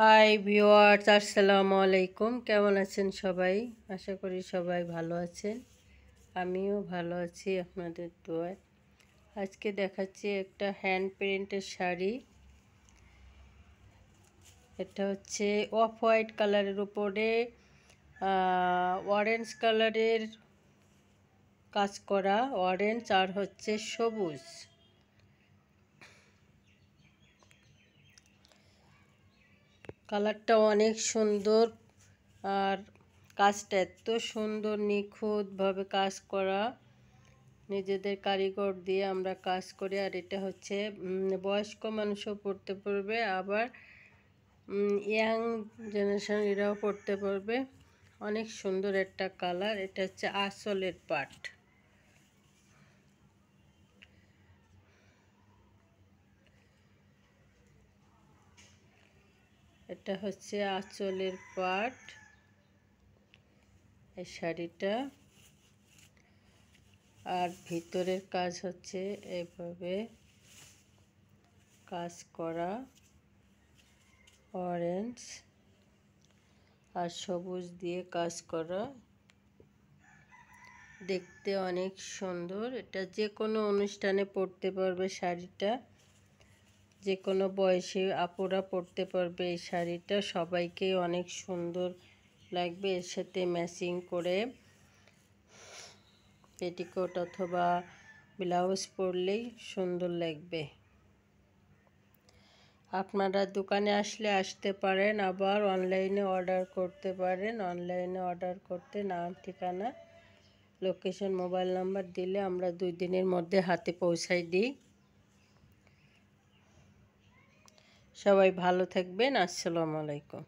Hi viewers, আসসালামু আলাইকুম। কেমন আছেন সবাই? আশা করি সবাই ভালো আছেন। আমিও ভালো আছি আপনাদের দোয়ায়। আজকে দেখাচ্ছি একটা হ্যান্ড প্রিন্টের শাড়ি। এটা হচ্ছে অফ হোয়াইট কালারের উপরে অরেঞ্জ কালারের কাজ করা, অরেঞ্জ আর হচ্ছে সবুজ। কালারটা অনেক সুন্দর আর কাজটা এত সুন্দর, নিখুঁতভাবে কাজ করা। নিজেদের কারিগর দিয়ে আমরা কাজ করি। আর এটা হচ্ছে বয়স্ক মানুষও পড়তে পারবে, আবার ইয়াং জেনারেশন এরাও পড়তে পারবে। অনেক সুন্দর একটা কালার। এটা হচ্ছে আঁচলের পাট। এটা হচ্ছে আঁচলের পাট এই শাড়িটা। আর ভিতরের কাজ হচ্ছে এভাবে কাজ করা, অরেঞ্জ আর সবুজ দিয়ে কাজ করা। দেখতে অনেক সুন্দর। এটা যে কোনো অনুষ্ঠানে পরতে পারবে শাড়িটা, যে কোনো বয়সী আপুরা পরতে পারবে এই শাড়িটা। সবাইকে অনেক সুন্দর লাগবে। এর সাথে ম্যাচিং করে পেটিকোট অথবা ব্লাউজ পরলেই সুন্দর লাগবে। আপনারা দোকানে আসতে পারেন, আবার অনলাইনে অর্ডার করতে পারেন। অনলাইনে অর্ডার করতে নাম, ঠিকানা, লোকেশন, মোবাইল নাম্বার দিলে আমরা 2 দিনের মধ্যে হাতে পৌঁছাই দিই। সবাই ভালো থাকবেন। আসসালামু আলাইকুম।